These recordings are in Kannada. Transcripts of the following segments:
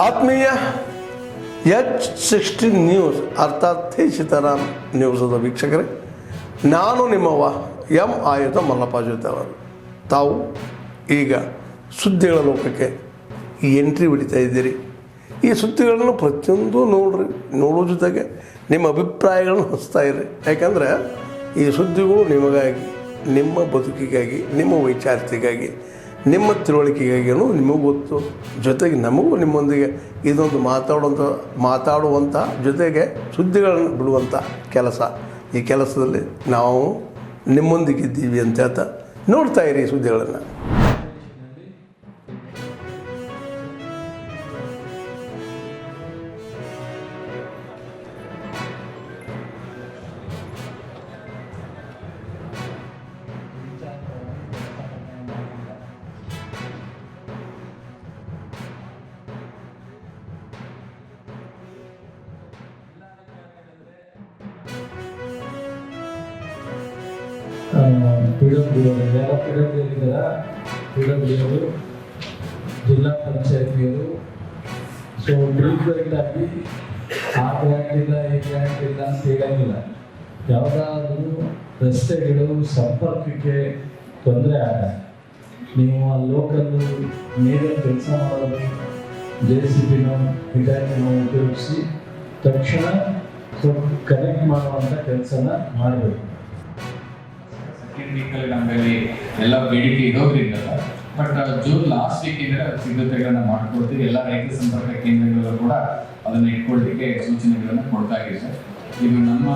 ಆತ್ಮೀಯ H16 ನ್ಯೂಸ್ ಅರ್ಥಾತ್ ಸೀತಾರಾಮ್ ನ್ಯೂಸದ ವೀಕ್ಷಕರೇ, ನಾನು ನಿಮ್ಮವ ಎಂ ಆಯುಧ ಮಲ್ಲಪ್ಪ ಜೊತೆಯವರು. ತಾವು ಈಗ ಸುದ್ದಿಗಳ ಲೋಕಕ್ಕೆ ಎಂಟ್ರಿ ಹೊಡಿತಾ ಇದ್ದೀರಿ. ಈ ಸುದ್ದಿಗಳನ್ನು ಪ್ರತಿಯೊಂದು ನೋಡೋ ಜೊತೆಗೆ ನಿಮ್ಮ ಅಭಿಪ್ರಾಯಗಳನ್ನು ಹಂಚ್ತಾ ಇರಿ. ಯಾಕಂದರೆ ಈ ಸುದ್ದಿಗಳು ನಿಮಗಾಗಿ, ನಿಮ್ಮ ಬದುಕಿಗಾಗಿ, ನಿಮ್ಮ ವೈಚಾರಿಕೆಗಾಗಿ, ನಿಮ್ಮ ತಿಳುವಳಿಕೆಗಾಗಿಯೂ ನಿಮಗೂ ಗೊತ್ತು. ಜೊತೆಗೆ ನಮಗೂ ನಿಮ್ಮೊಂದಿಗೆ ಇದೊಂದು ಮಾತಾಡುವಂಥ ಜೊತೆಗೆ ಸುದ್ದಿಗಳನ್ನು ಬಿಡುವಂಥ ಕೆಲಸ. ಈ ಕೆಲಸದಲ್ಲಿ ನಾವು ನಿಮ್ಮೊಂದಿಗಿದ್ದೀವಿ ಅಂತ ಹೇಳ್ತಾ ನೋಡ್ತಾ ಇರಿ ಸುದ್ದಿಗಳನ್ನು. ಪಿಡಬ್ಲ್ಯೂರು ಜಿಲ್ಲಾ ಪಂಚಾಯತಿಯವರು ಸೊ ಬ್ರೀಫಾಗಿ ಆ ಗ್ರ್ಯಾಂಟ್ ಇಲ್ಲ ಈ ಗ್ರ್ಯಾಂಟ್ ಇಲ್ಲ ಅಂತ ಹೇಳಂಗಿಲ್ಲ. ಯಾವುದಾದ್ರೂ ರಸ್ತೆಗಳು ಸಂಪರ್ಕಕ್ಕೆ ತೊಂದರೆ ಆಗ ನೀವು ಆ ಲೋಕಲ್ಲು ನೀರಿನ ಕೆಲಸ ಮಾಡೋದು JCBನೋ ಇತ್ಯಾದಿನೋ ಉಪಯೋಗಿಸಿ ತಕ್ಷಣ ಕನೆಕ್ಟ್ ಮಾಡುವಂಥ ಕೆಲಸನ ಮಾಡಬೇಕು. ಸೆಕೆಂಡ್ ವೀಕಲ್ಲಿ ನಮ್ಮಲ್ಲಿ ಎಲ್ಲ ಬೇಡಿಕೆ ಇರೋದ್ರಿಂದ ಬಟ್ ಜೂನ್ ಲಾಸ್ಟ್ ವೀಕಿಂದ ಸಿದ್ಧತೆಗಳನ್ನ ಮಾಡ್ಕೊಡ್ತೀವಿ. ಎಲ್ಲ ರೈತ ಸಂಪರ್ಕ ಕೇಂದ್ರಗಳಲ್ಲೂ ಕೂಡ ಅದನ್ನು ಇಟ್ಕೊಳ್ಳಿಕ್ಕೆ ಸೂಚನೆಗಳನ್ನು ಕೊಡ್ತಾ ಇದ್ದೀವಿ ಸರ್. ಇದು ನಮ್ಮ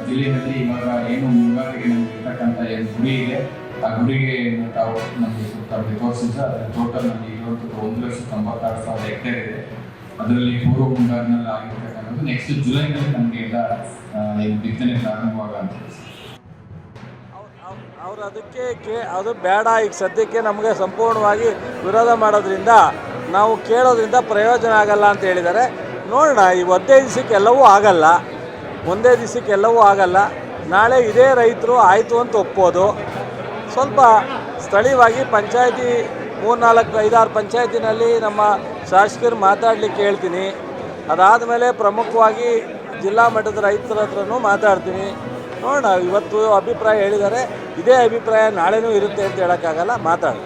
ಜಿಲ್ಲೆಯಲ್ಲಿ ಇವಾಗ ಏನು ಮುಂಗಾರಿಗೆ ನಮ್ಗೆ ಇರ್ತಕ್ಕಂಥ ಏನು ಗುಡಿ ಇದೆ, ಆ ಗುಡಿಗೆ ತಾವು ನಮಗೆ ತೋರಿಸಿದ್ರೆ ಅದರ ಟೋಟಲ್ ನಮಗೆ ಇವತ್ತು 1,96,000 ಹೆಕ್ಟೇರ್ ಇದೆ. ಅದರಲ್ಲಿ ಪೂರ್ವ ಮುಂಗಾರಿನಲ್ಲಿ ಆಗಿರ್ತಕ್ಕಂಥದ್ದು ನೆಕ್ಸ್ಟ್ ಜುಲೈನಲ್ಲಿ ನಮಗೆ ಎಲ್ಲ ಬಿತ್ತನೆ ಪ್ರಾರಂಭವಾಗಂತ ಅವರು ಅದು ಬೇಡ. ಈಗ ಸದ್ಯಕ್ಕೆ ನಮಗೆ ಸಂಪೂರ್ಣವಾಗಿ ವಿರೋಧ ಮಾಡೋದ್ರಿಂದ ನಾವು ಕೇಳೋದ್ರಿಂದ ಪ್ರಯೋಜನ ಆಗಲ್ಲ ಅಂತ ಹೇಳಿದ್ದಾರೆ. ನೋಡೋಣ, ಈ ಒಂದೇ ದಿವಸಕ್ಕೆಲ್ಲವೂ ಆಗಲ್ಲ. ನಾಳೆ ಇದೇ ರೈತರು ಆಯಿತು ಅಂತ ಒಪ್ಪೋದು. ಸ್ವಲ್ಪ ಸ್ಥಳೀಯವಾಗಿ ಪಂಚಾಯತಿ 3-4-5-6 ಪಂಚಾಯತಿನಲ್ಲಿ ನಮ್ಮ ಶಾಸಕರು ಮಾತಾಡಲಿಕ್ಕೆ ಹೇಳ್ತೀನಿ. ಅದಾದಮೇಲೆ ಪ್ರಮುಖವಾಗಿ ಜಿಲ್ಲಾ ಮಟ್ಟದ ರೈತರ ಹತ್ರನೂ ಮಾತಾಡ್ತೀನಿ. ನೋಡೋಣ, ಇವತ್ತು ಅಭಿಪ್ರಾಯ ಹೇಳಿದ್ದಾರೆ, ಇದೇ ಅಭಿಪ್ರಾಯ ನಾಳೆನೂ ಇರುತ್ತೆ ಅಂತ ಹೇಳೋಕ್ಕಾಗಲ್ಲ. ಮಾತಾಡಿ.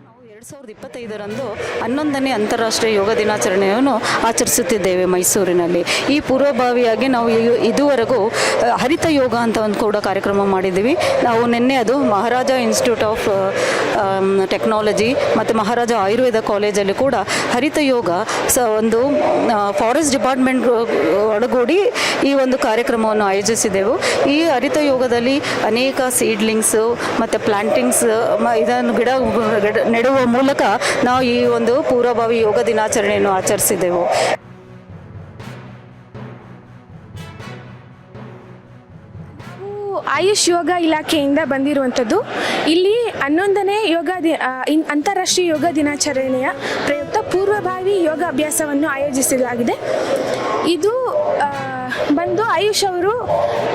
ನಾವು 2025ರಂದು 11ನೇ ಅಂತಾರಾಷ್ಟ್ರೀಯ ಯೋಗ ದಿನಾಚರಣೆಯನ್ನು ಆಚರಿಸುತ್ತಿದ್ದೇವೆ ಮೈಸೂರಿನಲ್ಲಿ. ಈ ಪೂರ್ವಭಾವಿಯಾಗಿ ನಾವು ಇದುವರೆಗೂ ಹರಿತ ಯೋಗ ಅಂತ ಒಂದು ಕೂಡ ಕಾರ್ಯಕ್ರಮ ಮಾಡಿದ್ದೀವಿ. ನಾವು ನಿನ್ನೆ ಅದು ಮಹಾರಾಜ ಇನ್ಸ್ಟಿಟ್ಯೂಟ್ ಆಫ್ ಟೆಕ್ನಾಲಜಿ ಮತ್ತು ಮಹಾರಾಜ ಆಯುರ್ವೇದ ಕಾಲೇಜಲ್ಲಿ ಕೂಡ ಹರಿತ ಯೋಗ ಒಂದು ಫಾರೆಸ್ಟ್ ಡಿಪಾರ್ಟ್ಮೆಂಟ್ ಒಳಗೂಡಿ ಈ ಒಂದು ಕಾರ್ಯಕ್ರಮವನ್ನು ಆಯೋಜಿಸಿದೆವು. ಈ ಹರಿತ ಯೋಗದಲ್ಲಿ ಅನೇಕ ಸೀಡ್ಲಿಂಗ್ಸು ಮತ್ತು ಪ್ಲಾಂಟಿಂಗ್ಸ್ ಇದನ್ನು ಗಿಡ ನೆಡುವ ಮೂಲಕ ನಾವು ಈ ಒಂದು ಪೂರ್ವಭಾವಿ ಯೋಗ ದಿನಾಚರಣೆಯನ್ನು ಆಚರಿಸಿದೆವು. ಆಯುಷ್ ಯೋಗ ಇಲಾಖೆಯಿಂದ ಬಂದಿರುವಂಥದ್ದು. ಇಲ್ಲಿ 11ನೇ ಅಂತಾರಾಷ್ಟ್ರೀಯ ಯೋಗ ದಿನಾಚರಣೆಯ ಪ್ರಯುಕ್ತ ಪೂರ್ವಭಾವಿ ಯೋಗ ಅಭ್ಯಾಸವನ್ನು ಆಯೋಜಿಸಲಾಗಿದೆ. ಇದು ಬಂದು ಆಯುಷ್ ಅವರು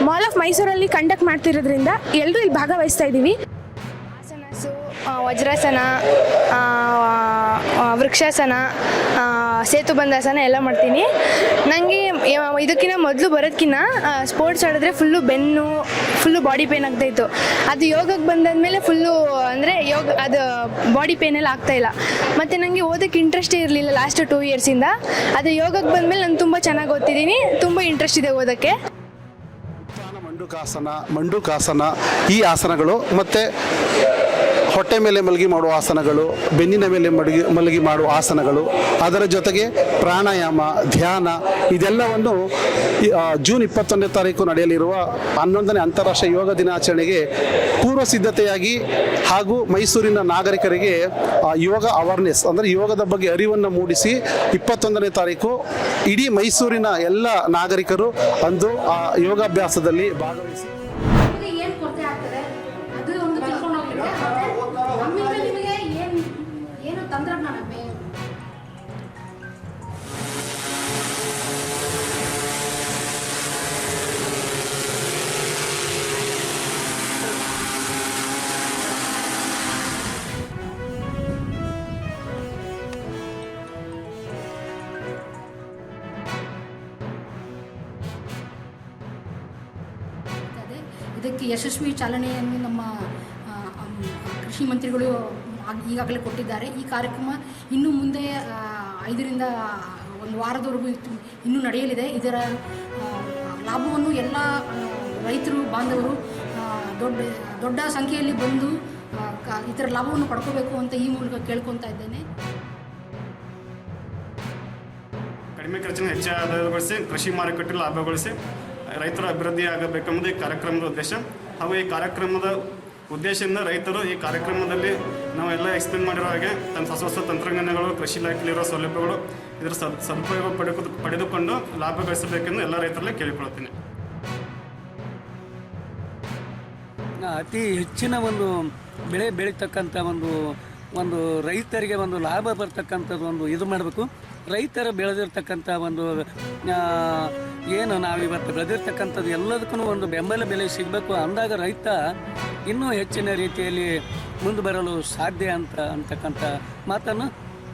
ಮಾಲ್ ಆಫ್ ಮೈಸೂರಲ್ಲಿ ಕಂಡಕ್ಟ್ ಮಾಡ್ತಿರೋದ್ರಿಂದ ಎಲ್ಲರೂ ಇಲ್ಲಿ ಭಾಗವಹಿಸ್ತಾ ಇದ್ದೀವಿ. ಆಸನಸು, ವಜ್ರಾಸನ, ವೃಕ್ಷಾಸನ, ಸೇತುಬಂಧಾಸನ ಎಲ್ಲ ಮಾಡ್ತೀನಿ. ನನಗೆ ಇದಕ್ಕಿಂತ ಮೊದಲು ಬರೋದಕ್ಕಿಂತ ಸ್ಪೋರ್ಟ್ಸ್ ಆಡಿದ್ರೆ ಫುಲ್ಲು ಬಾಡಿ ಪೇನ್ ಆಗ್ತಾಯಿತ್ತು. ಅದು ಯೋಗಕ್ಕೆ ಬಂದಾದಮೇಲೆ ಅಂದರೆ ಅದು ಬಾಡಿ ಪೇನೆಲ್ಲ ಆಗ್ತಾಯಿಲ್ಲ. ಮತ್ತು ನನಗೆ ಓದೋಕ್ಕೆ ಇಂಟ್ರೆಸ್ಟೇ ಇರಲಿಲ್ಲ ಲಾಸ್ಟ್ 2 ಇಯರ್ಸಿಂದ. ಅದು ಯೋಗಕ್ಕೆ ಬಂದಮೇಲೆ ನಾನು ತುಂಬ ಚೆನ್ನಾಗಿ ಓದ್ತಿದ್ದೀನಿ, ತುಂಬ ಇಂಟ್ರೆಸ್ಟ್ ಇದೆ ಓದೋಕ್ಕೆ. ಮಂಡುಕಾಸನ ಈ ಆಸನಗಳು ಮತ್ತು ಹೊಟ್ಟೆ ಮೇಲೆ ಮಲಗಿ ಮಾಡುವ ಆಸನಗಳು, ಬೆನ್ನಿನ ಮೇಲೆ ಮಲಗಿ ಮಾಡುವ ಆಸನಗಳು, ಅದರ ಜೊತೆಗೆ ಪ್ರಾಣಾಯಾಮ, ಧ್ಯಾನ ಇದೆಲ್ಲವನ್ನು ಜೂನ್ 21ನೇ ತಾರೀಕು ನಡೆಯಲಿರುವ 11ನೇ ಅಂತಾರಾಷ್ಟ್ರೀಯ ಯೋಗ ದಿನಾಚರಣೆಗೆ ಪೂರ್ವ ಸಿದ್ಧತೆಯಾಗಿ ಹಾಗೂ ಮೈಸೂರಿನ ನಾಗರಿಕರಿಗೆ ಯೋಗ ಅವೇರ್ನೆಸ್ ಅಂದರೆ ಯೋಗದ ಬಗ್ಗೆ ಅರಿವನ್ನು ಮೂಡಿಸಿ 21ನೇ ತಾರೀಕು ಇಡೀ ಮೈಸೂರಿನ ಎಲ್ಲ ನಾಗರಿಕರು ಅಂದು ಆ ಯೋಗಾಭ್ಯಾಸದಲ್ಲಿ ಭಾಗವಹಿಸಿ ಏನು ಕೊರತೆ ಆಗ್ತದೆ ಅದು ಒಂದು ತಿಳ್ಕೊಂಡು ಹೋಗ್ಲಿಕ್ಕೆ ನಮ್ಮಿಂದ ನಿಮಗೆ ಏನು ತಂತ್ರಜ್ಞಾನ ಇದಕ್ಕೆ ಯಶಸ್ವಿ ಚಾಲನೆಯನ್ನು ನಮ್ಮ ಕೃಷಿ ಮಂತ್ರಿಗಳು ಈಗಾಗಲೇ ಕೊಟ್ಟಿದ್ದಾರೆ. ಈ ಕಾರ್ಯಕ್ರಮ ಇನ್ನು ಮುಂದೆ 5ರಿಂದ 1 ವಾರದವರೆಗೂ ಇನ್ನೂ ನಡೆಯಲಿದೆ. ಇದರ ಲಾಭವನ್ನು ಎಲ್ಲ ರೈತರು ಬಾಂಧವರು ದೊಡ್ಡ ಸಂಖ್ಯೆಯಲ್ಲಿ ಬಂದು ಇದರ ಲಾಭವನ್ನು ಪಡ್ಕೋಬೇಕು ಅಂತ ಈ ಮೂಲಕ ಕೇಳ್ಕೊತಾ ಇದ್ದೇನೆ. ಕಡಿಮೆ ಖರ್ಚಿನ ಹೆಚ್ಚು ಆದಾಯಗೊಳಿಸಿ ಕೃಷಿ ಮಾರುಕಟ್ಟೆ ಲಾಭಗೊಳಿಸಿ ರೈತರ ಅಭಿವೃದ್ಧಿ ಆಗಬೇಕೆಂಬುದು ಈ ಕಾರ್ಯಕ್ರಮದ ಉದ್ದೇಶ. ಹಾಗೂ ಈ ಕಾರ್ಯಕ್ರಮದ ಉದ್ದೇಶದಿಂದ ರೈತರು ಈ ಕಾರ್ಯಕ್ರಮದಲ್ಲಿ ನಾವೆಲ್ಲ ಎಕ್ಸ್ಪ್ಲೇನ್ ಮಾಡಿರೋ ಹಾಗೆ ಹೊಸ ತಂತ್ರಜ್ಞಾನಗಳು, ಕೃಷಿ ಇಲಾಖೆಯಲ್ಲಿರೋ ಸೌಲಭ್ಯಗಳು ಇದರ ಸದುಪಯೋಗ ಪಡೆದುಕೊಂಡು ಲಾಭ ಗಳಿಸಬೇಕೆಂದು ಎಲ್ಲ ರೈತರಲ್ಲಿ ಕೇಳಿಕೊಳ್ಳುತ್ತೇನೆ. ಅತಿ ಹೆಚ್ಚಿನ ಒಂದು ಬೆಳೆ ಬೆಳೀತಕ್ಕಂಥ ಒಂದು ರೈತರಿಗೆ ಒಂದು ಲಾಭ ಬರ್ತಕ್ಕಂಥದ್ದು ಒಂದು ಇದು ಮಾಡಬೇಕು. ರೈತರ ಬೆಳೆದಿರ್ತಕ್ಕಂಥ ಒಂದು ಏನು ನಾವಿವತ್ತು ಬೆಳೆದಿರ್ತಕ್ಕಂಥದ್ದು ಎಲ್ಲದಕ್ಕೂ ಒಂದು ಬೆಂಬಲ ಬೆಲೆ ಸಿಗಬೇಕು. ಅಂದಾಗ ರೈತ ಇನ್ನೂ ಹೆಚ್ಚಿನ ರೀತಿಯಲ್ಲಿ ಮುಂದೆ ಬರಲು ಸಾಧ್ಯ ಅಂತಕ್ಕಂಥ ಮಾತನ್ನು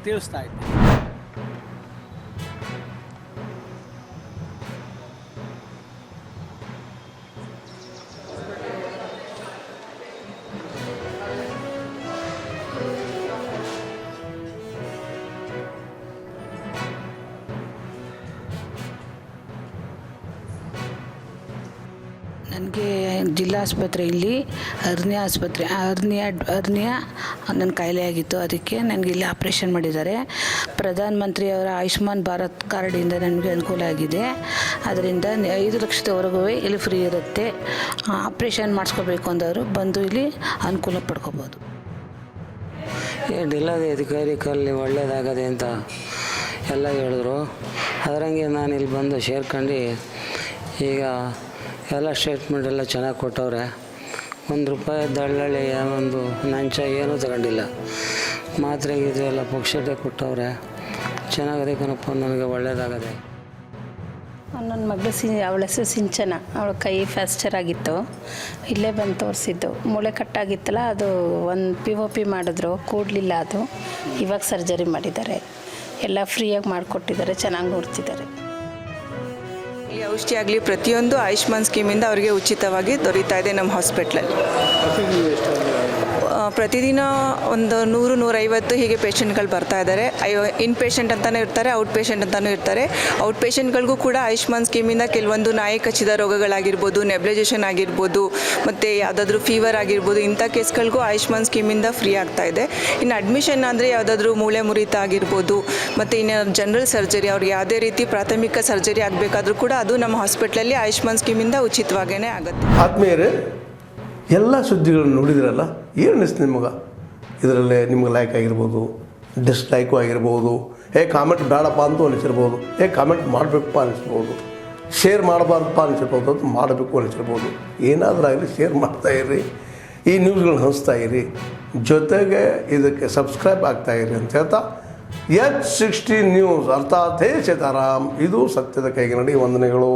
ತಿಳಿಸ್ತಾ ಇದ್ದೆ. ನನಗೆ ಜಿಲ್ಲಾ ಆಸ್ಪತ್ರೆಯಲ್ಲಿ ಹರ್ನಿಯಾ ನನ್ನ ಕಾಯಿಲೆ ಆಗಿತ್ತು. ಅದಕ್ಕೆ ನನಗೆ ಇಲ್ಲಿ ಆಪ್ರೇಷನ್ ಮಾಡಿದ್ದಾರೆ. ಪ್ರಧಾನ ಮಂತ್ರಿಯವರ ಆಯುಷ್ಮಾನ್ ಭಾರತ್ ಕಾರ್ಡಿಂದ ನನಗೆ ಅನುಕೂಲ ಆಗಿದೆ. ಅದರಿಂದ 5 ಲಕ್ಷದವರೆಗೂ ಇಲ್ಲಿ ಫ್ರೀ ಇರುತ್ತೆ. ಆಪ್ರೇಷನ್ ಮಾಡಿಸ್ಕೋಬೇಕು ಅಂದವರು ಬಂದು ಇಲ್ಲಿ ಅನುಕೂಲ ಪಡ್ಕೋಬೋದು. ಡಿಲ್ಲದೆ ಅಧಿಕಾರಿ ಕಲ್ಲಿ ಒಳ್ಳೆಯದಾಗದೆ ಅಂತ ಎಲ್ಲ ಹೇಳಿದ್ರು. ಅದರಂಗೆ ನಾನು ಇಲ್ಲಿ ಬಂದು ಸೇರ್ಕೊಂಡು ಈಗ ಎಲ್ಲ ಸ್ಟೇಟ್ಮೆಂಟ್ ಎಲ್ಲ ಚೆನ್ನಾಗಿ ಕೊಟ್ಟವ್ರೆ. ₹1 ದಳ್ಳಾಳಿ ಒಂದು ನಂಚ ಏನೂ ತಗೊಂಡಿಲ್ಲ. ಮಾತ್ರೆಗೆ ಇದು ಎಲ್ಲ ಪುಕ್ಷಟೆ ಕೊಟ್ಟವ್ರೆ. ಚೆನ್ನಾಗದೆ ಕಣಪ್ಪ, ನನಗೆ ಒಳ್ಳೆಯದಾಗದೆ. ನನ್ನ ಮಗಳು ಅವಳ ಹೆಸರು ಸಿಂಚನ. ಅವಳ ಕೈ ಫ್ಯಾಸ್ಚರ್ ಆಗಿತ್ತು. ಇಲ್ಲೇ ಬಂದು ತೋರಿಸಿದ್ದು. ಮೂಳೆ ಕಟ್ಟಾಗಿತ್ತಲ್ಲ, ಅದು ಒಂದು POP ಮಾಡಿದ್ರು, ಕೂಡಲಿಲ್ಲ. ಅದು ಇವಾಗ ಸರ್ಜರಿ ಮಾಡಿದ್ದಾರೆ. ಎಲ್ಲ ಫ್ರೀಯಾಗಿ ಮಾಡಿಕೊಟ್ಟಿದ್ದಾರೆ, ಚೆನ್ನಾಗಿ ನೋಡ್ತಿದ್ದಾರೆ. ಈ ಔಷಧಿ ಆಗಲಿ ಪ್ರತಿಯೊಂದು ಆಯುಷ್ಮಾನ್ ಸ್ಕೀಮಿಂದ ಅವರಿಗೆ ಉಚಿತವಾಗಿ ದೊರೀತಾ ಇದೆ ನಮ್ಮ ಹಾಸ್ಪಿಟ್ಲಲ್ಲಿ. ಪ್ರತಿದಿನ ಒಂದು 100-150 ಹೀಗೆ ಪೇಷಂಟ್ಗಳು ಬರ್ತಾ ಇದ್ದಾರೆ. ಇನ್ ಪೇಷಂಟ್ ಅಂತಲೇ ಇರ್ತಾರೆ, ಔಟ್ ಪೇಷಂಟ್ ಅಂತಲೂ ಇರ್ತಾರೆ. ಔಟ್ ಪೇಷಂಟ್ಗಳಿಗೂ ಕೂಡ ಆಯುಷ್ಮಾನ್ ಸ್ಕೀಮಿಂದ ಕೆಲವೊಂದು ನಾಯಿ ಕಚ್ಚಿದ ರೋಗಗಳಾಗಿರ್ಬೋದು, ನೆಬ್ಲೈಜೇಷನ್ ಆಗಿರ್ಬೋದು, ಮತ್ತು ಯಾವುದಾದ್ರೂ ಫೀವರ್ ಆಗಿರ್ಬೋದು, ಇಂಥ ಕೇಸ್ಗಳಿಗೂ ಆಯುಷ್ಮಾನ್ ಸ್ಕೀಮಿಂದ ಫ್ರೀ ಆಗ್ತಾ ಇದೆ. ಇನ್ನು ಅಡ್ಮಿಷನ್ ಆದರೆ ಯಾವುದಾದ್ರೂ ಮೂಳೆ ಮುರಿತ ಆಗಿರ್ಬೋದು, ಮತ್ತು ಇನ್ನು ಜನರಲ್ ಸರ್ಜರಿ, ಅವ್ರಿಗೆ ಯಾವುದೇ ರೀತಿ ಪ್ರಾಥಮಿಕ ಸರ್ಜರಿ ಆಗಬೇಕಾದ್ರೂ ಕೂಡ ಅದು ನಮ್ಮ ಹಾಸ್ಪಿಟ್ಲಲ್ಲಿ ಆಯುಷ್ಮಾನ್ ಸ್ಕೀಮಿಂದ ಉಚಿತವಾಗೇ ಆಗುತ್ತೆ. ಆತ್ಮೀಯರೇ, ಎಲ್ಲ ಸುದ್ದಿಗಳನ್ನು ನೋಡಿದ್ರಲ್ಲ, ಏನು ಅನಿಸ್ತು ನಿಮಗೆ? ಇದರಲ್ಲೇ ನಿಮ್ಗೆ ಲೈಕ್ ಆಗಿರ್ಬೋದು, ಡಿಸ್ಲೈಕು ಆಗಿರ್ಬೋದು, ಕಾಮೆಂಟ್ ಬೇಡಪ್ಪ ಅಂತೂ ಅನಿಸಿರ್ಬೋದು, ಕಾಮೆಂಟ್ ಮಾಡಬೇಕಪ್ಪ ಅನಿಸ್ಬೋದು, ಶೇರ್ ಮಾಡಬಾರ್ದಪ್ಪ ಅನಿಸಿರ್ಬೋದು, ಅದು ಮಾಡಬೇಕು ಅನಿಸಿರ್ಬೋದು. ಏನಾದರೂ ಆಗಲಿ ಶೇರ್ ಮಾಡ್ತಾಯಿರಿ, ಈ ನ್ಯೂಸ್ಗಳನ್ನ ಹಂಚ್ತಾ ಇರಿ, ಜೊತೆಗೆ ಇದಕ್ಕೆ ಸಬ್ಸ್ಕ್ರೈಬ್ ಆಗ್ತಾಯಿರಿ ಅಂತ ಹೇಳ್ತಾ H16 ನ್ಯೂಸ್ ಅರ್ಥಾತ್ ಹೇ ಸೀತಾರಾಮ್, ಇದು ಸತ್ಯದ ಕೈಗೆ ನಡಿ. ವಂದನೆಗಳು.